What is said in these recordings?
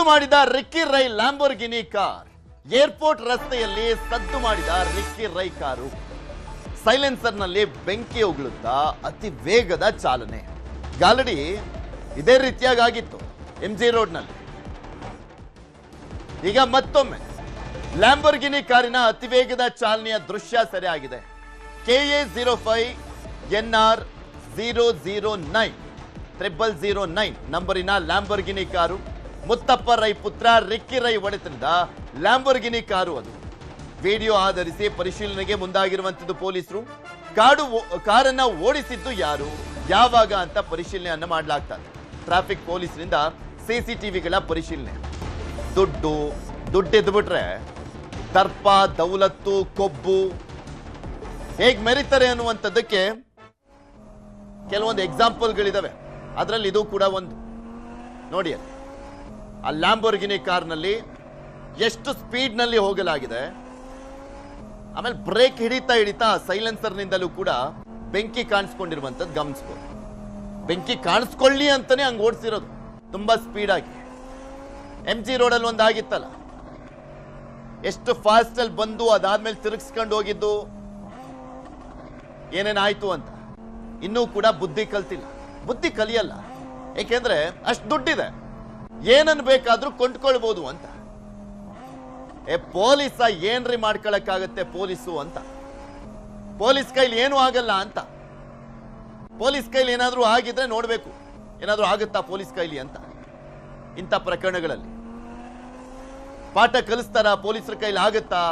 ಮಾಡಿದ Ricky Rai Lamborghini car. Airport ರಸ್ತೆಯಲ್ಲಿ ಸದ್ದು ಮಾಡಿದ ರಿಕ್ಕಿ ರೈ ಕಾರು ಸೈಲೆನ್ಸರ್ನಲ್ಲಿ ಬೆಂಕಿ ಉಗುಳುತ್ತಾ ಅತಿ ವೇಗದ ಚಾಲನೆ. ಗಾಲಡಿ ಇದೇ ರೀತಿಯಾಗಿ ಆಗಿತ್ತು MG ರೋಡ್ನಲ್ಲಿ. ಈಗ ಮತ್ತೊಮ್ಮೆ ಲ್ಯಾಂಬೋರ್ಗಿನಿ ಕಾರಿನ ಅತಿ ವೇಗದ ಚಾಲನೆಯ ದೃಶ್ಯ ಸೆರೆಯಾಗಿದೆ. KA05 NR 009 0009 ನಂಬರಿನ ಲ್ಯಾಂಬೋರ್ಗಿನಿ ಕಾರು. ಮುತ್ತಪ್ಪ ರೈ ಪುತ್ರ ರಿಕ್ಕಿ ರೈ ಒಡೆತನದ ಲ್ಯಾಂಬೋರ್ಗಿನಿ ಕಾರು ಅದು. ವಿಡಿಯೋ ಆಧರಿಸಿ ಪರಿಶೀಲನೆಗೆ ಮುಂದಾಗಿರುವಂತದ್ದು ಪೊಲೀಸರು. ಕಾರನ್ನ ಓಡಿಸಿದ್ದು ಯಾರು, ಯಾವಾಗ ಅಂತ ಪರಿಶೀಲನೆಯನ್ನ ಮಾಡಲಾಗ್ತದೆ. ಟ್ರಾಫಿಕ್ ಪೊಲೀಸರಿಂದ CCTVಗಳ ಪರಿಶೀಲನೆ. ದುಡ್ಡೆದ್ದು ಬಿಟ್ರೆ ದರ್ಪ, ದೌಲತ್ತು, ಕೊಬ್ಬು ಹೇಗ್ ಮೆರಿತಾರೆ ಅನ್ನುವಂಥದ್ದಕ್ಕೆ ಕೆಲವೊಂದು ಎಕ್ಸಾಂಪಲ್ಗಳಿದಾವೆ. ಅದರಲ್ಲಿ ಇದು ಕೂಡ ಒಂದು. ನೋಡಿ, ಆ ಲ್ಯಾಂಬೋರ್ಗಿನಿ ಕಾರ್ನಲ್ಲಿ ಎಷ್ಟು ಸ್ಪೀಡ್ನಲ್ಲಿ ಹೋಗಲಾಗಿದೆ. ಆಮೇಲೆ ಬ್ರೇಕ್ ಹಿಡಿತಾ ಸೈಲೆನ್ಸರ್ನಿಂದಲೂ ಕೂಡ ಬೆಂಕಿ ಕಾಣಿಸ್ಕೊಂಡಿರುವಂಥದ್ದು ಗಮನಿಸ್ಬೋದು. ಬೆಂಕಿ ಕಾಣಿಸ್ಕೊಳ್ಳಿ ಅಂತಾನೆ ಹಂಗೆ ಓಡಿಸಿರೋದು ತುಂಬಾ ಸ್ಪೀಡ್ ಆಗಿ. MG ರೋಡಲ್ಲಿ ಒಂದು ಆಗಿತ್ತಲ್ಲ, ಎಷ್ಟು ಫಾಸ್ಟ್ ಅಲ್ಲಿ ಬಂದು ಅದಾದ್ಮೇಲೆ ತಿರುಗಿಸ್ಕೊಂಡು ಹೋಗಿದ್ದು, ಏನೇನಾಯ್ತು ಅಂತ ಇನ್ನೂ ಕೂಡ ಬುದ್ಧಿ ಕಲ್ತಿಲ್ಲ. ಬುದ್ಧಿ ಕಲಿಯಲ್ಲ, ಏಕೆಂದ್ರೆ ಅಷ್ಟು ದುಡ್ಡಿದೆ, ಏನನ್ನು ಬೇಕಾದ್ರೂ ಕೊಂಡ್ಕೊಳ್ಬಹುದು ಅಂತ. ಪೊಲೀಸ ಏನ್ರಿ ಮಾಡ್ಕೊಳಕ್ಕಾಗತ್ತೆ ಪೊಲೀಸು ಅಂತ. ಪೊಲೀಸ್ ಕೈಲಿ ಏನೂ ಆಗಲ್ಲ ಅಂತ. ಪೊಲೀಸ್ ಕೈಲಿ ಏನಾದ್ರೂ ಆಗಿದ್ರೆ ನೋಡ್ಬೇಕು, ಏನಾದ್ರೂ ಆಗುತ್ತಾ ಪೊಲೀಸ್ ಕೈಲಿ ಅಂತ. ಇಂಥ ಪ್ರಕರಣಗಳಲ್ಲಿ ಪಾಠ ಕಲಿಸ್ತಾರ, ಪೊಲೀಸರ ಕೈಲಿ ಆಗುತ್ತಾ?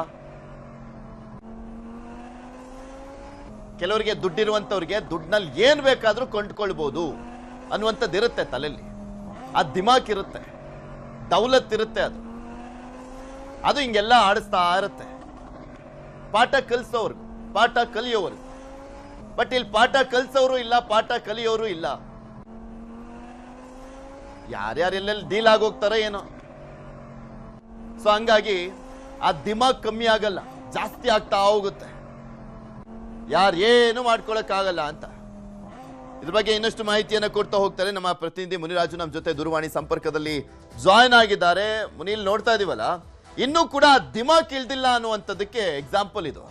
ಕೆಲವರಿಗೆ ದುಡ್ಡಿರುವಂತವ್ರಿಗೆ ದುಡ್ಡಿನಲ್ಲಿ ಏನ್ ಬೇಕಾದ್ರೂ ಕೊಂಡ್ಕೊಳ್ಬಹುದು ಅನ್ನುವಂಥದ್ದು ಇರುತ್ತೆ ತಲೆಯಲ್ಲಿ. ಆ ದಿಮಾಕ್ ಇರುತ್ತೆ, ದೌಲತ್ ಇರುತ್ತೆ, ಅದು ಹಿಂಗೆಲ್ಲ ಆಡಿಸ್ತಾ ಇರುತ್ತೆ. ಪಾಠ ಕಲಿಸೋರ್ಗು, ಪಾಠ ಕಲಿಯೋವರೆಗೂ. ಬಟ್ ಇಲ್ಲಿ ಪಾಠ ಕಲಿಸೋರು ಇಲ್ಲ, ಪಾಠ ಕಲಿಯೋರು ಇಲ್ಲ. ಯಾರ್ಯಾರೆಲ್ಲೆಲ್ಲಿ ಡೀಲ್ ಆಗೋಗ್ತಾರೋ ಏನೋ. ಸೊ ಹಂಗಾಗಿ ಆ ದಿಮಾಗ್ ಕಮ್ಮಿ ಆಗಲ್ಲ, ಜಾಸ್ತಿ ಆಗ್ತಾ ಹೋಗುತ್ತೆ. ಯಾರೇನು ಮಾಡ್ಕೊಳಕ್ಕಾಗಲ್ಲ ಅಂತ. ಇದ್ರ ಬಗ್ಗೆ ಇನ್ನಷ್ಟು ಮಾಹಿತಿಯನ್ನು ಕೊಡ್ತಾ ಹೋಗ್ತಾರೆ ನಮ್ಮ ಪ್ರತಿನಿಧಿ ಮುನಿರಾಜು. ನಮ್ಮ ಜೊತೆ ದೂರವಾಣಿ ಸಂಪರ್ಕದಲ್ಲಿ ಜಾಯ್ನ್ ಆಗಿದ್ದಾರೆ. ಮುನಿಲ್, ನೋಡ್ತಾ ಇದೀವಲ್ಲ, ಇನ್ನೂ ಕೂಡ ದಿಮಾಕ್ ಇಳ್ದಿಲ್ಲ ಅನ್ನುವಂಥದ್ದಕ್ಕೆ ಎಕ್ಸಾಂಪಲ್ ಇದು.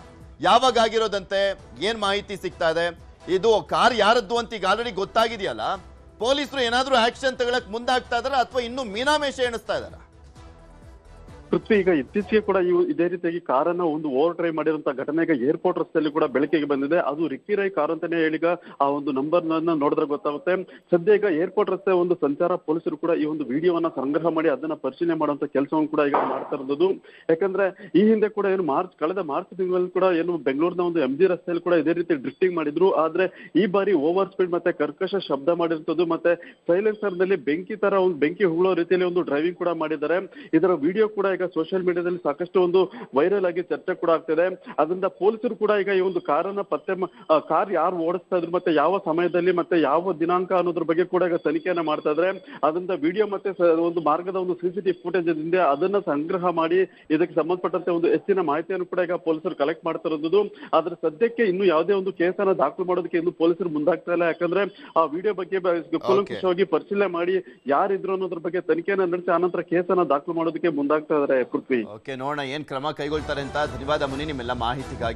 ಯಾವಾಗ ಆಗಿರೋದಂತೆ, ಏನ್ ಮಾಹಿತಿ ಸಿಗ್ತಾ ಇದೆ? ಇದು ಕಾರ್ ಯಾರದ್ದು ಅಂತ ಈಗ ಆಲ್ರೆಡಿ ಗೊತ್ತಾಗಿದೆಯಲ್ಲ, ಪೊಲೀಸರು ಏನಾದ್ರೂ ಆಕ್ಷನ್ ತಗೊಳಕ್ ಮುಂದಾಗ್ತಾ ಇದಾರ ಅಥವಾ ಇನ್ನೂ ಮೀನಾಮೇಷ ಎಣಿಸ್ತಾ ಇದಾರ? ಪೃಥ್ವಿ, ಈಗ ಇತ್ತೀಚೆಗೆ ಕೂಡ ಇದೇ ರೀತಿಯಾಗಿ ಕಾರನ್ನ ಒಂದು ಓವರ್ ಡ್ರೈವ್ ಮಾಡಿರುವಂತ ಘಟನೆ ಈಗ ಏರ್ಪೋರ್ಟ್ ರಸ್ತೆಯಲ್ಲಿ ಕೂಡ ಬೆಳಕಿಗೆ ಬಂದಿದೆ. ಅದು ರಿಕ್ಕಿ ರೈ ಕಾರ್ ಅಂತಾನೆ ಹೇಳಿಗ ಆ ಒಂದು ನಂಬರ್ ನೋಡಿದ್ರೆ ಗೊತ್ತಾಗುತ್ತೆ. ಸದ್ಯ ಈಗ ಏರ್ಪೋರ್ಟ್ ರಸ್ತೆ ಒಂದು ಸಂಚಾರ ಪೊಲೀಸರು ಕೂಡ ಈ ಒಂದು ವಿಡಿಯೋವನ್ನ ಸಂಗ್ರಹ ಮಾಡಿ ಅದನ್ನ ಪರಿಶೀಲನೆ ಮಾಡುವಂತ ಕೆಲಸವನ್ನು ಕೂಡ ಈಗ ಮಾಡ್ತಾ ಇರೋದು. ಯಾಕಂದ್ರೆ ಈ ಹಿಂದೆ ಕೂಡ ಏನು ಕಳೆದ ಮಾರ್ಚ್ ತಿಂಗಳಲ್ಲಿ ಕೂಡ ಏನು ಬೆಂಗಳೂರಿನ ಒಂದು MG ರಸ್ತೆಯಲ್ಲಿ ಕೂಡ ಇದೇ ರೀತಿ ಡ್ರಿಫ್ಟಿಂಗ್ ಮಾಡಿದ್ರು. ಆದ್ರೆ ಈ ಬಾರಿ ಓವರ್ ಸ್ಪೀಡ್ ಮತ್ತೆ ಕರ್ಕಶ ಶಬ್ದ ಮಾಡಿರ್ತದ್ದು, ಮತ್ತೆ ಸೈಲೆನ್ಸರ್ ನಲ್ಲಿ ಬೆಂಕಿ ಹುಳೋ ರೀತಿಯಲ್ಲಿ ಒಂದು ಡ್ರೈವಿಂಗ್ ಕೂಡ ಮಾಡಿದ್ದಾರೆ. ಇದರ ವಿಡಿಯೋ ಕೂಡ ಈಗ ಸೋಷಿಯಲ್ ಮೀಡಿಯಾದಲ್ಲಿ ಸಾಕಷ್ಟು ಒಂದು ವೈರಲ್ ಆಗಿ ಚರ್ಚೆ ಕೂಡ ಆಗ್ತಿದೆ. ಅದರಿಂದ ಪೊಲೀಸರು ಕೂಡ ಈಗ ಈ ಒಂದು ಕಾರನ್ನ ಕಾರ್ ಯಾರು ಓಡಿಸ್ತಾ ಇದ್ರು, ಮತ್ತೆ ಯಾವ ಸಮಯದಲ್ಲಿ, ಮತ್ತೆ ಯಾವ ದಿನಾಂಕ ಅನ್ನೋದ್ರ ಬಗ್ಗೆ ಕೂಡ ಈಗ ತನಿಖೆಯನ್ನ ಮಾಡ್ತಾ ಇದ್ರೆ. ಅದರಿಂದ ವಿಡಿಯೋ ಮತ್ತೆ ಒಂದು ಮಾರ್ಗದ ಒಂದು CCTV ಫುಟೇಜ್ ಇದೆ, ಅದನ್ನ ಸಂಗ್ರಹ ಮಾಡಿ ಇದಕ್ಕೆ ಸಂಬಂಧಪಟ್ಟಂತೆ ಒಂದು ಹೆಚ್ಚಿನ ಮಾಹಿತಿಯನ್ನು ಕೂಡ ಈಗ ಪೊಲೀಸರು ಕಲೆಕ್ಟ್ ಮಾಡ್ತಾ ಇರೋದು. ಆದ್ರೆ ಸದ್ಯಕ್ಕೆ ಇನ್ನು ಯಾವುದೇ ಒಂದು ಕೇಸನ್ನ ದಾಖಲು ಮಾಡೋದಕ್ಕೆ ಇನ್ನು ಪೊಲೀಸರು ಮುಂದಾಗ್ತಾ ಇಲ್ಲ. ಯಾಕಂದ್ರೆ ಆ ವಿಡಿಯೋ ಬಗ್ಗೆ ಕೂಲಂಕುಷವಾಗಿ ಪರಿಶೀಲನೆ ಮಾಡಿ ಯಾರಿದ್ರು ಅನ್ನೋದ್ರ ಬಗ್ಗೆ ತನಿಖೆಯನ್ನ ನಡೆಸಿ ಆನಂತರ ಕೇಸನ್ನ ದಾಖಲು ಮಾಡೋದಕ್ಕೆ ಮುಂದಾಗ್ತಾ ಇದ್ದಾರೆ. ಪೃಥ್ವಿ, ಓಕೆ, ನೋಡೋಣ ಏನ್ ಕ್ರಮ ಕೈಗೊಳ್ತಾರೆ ಅಂತ. ಧನ್ಯವಾದ ಮುನಿ, ನಿಮ್ಮೆಲ್ಲ ಮಾಹಿತಿಗಾಗಿ.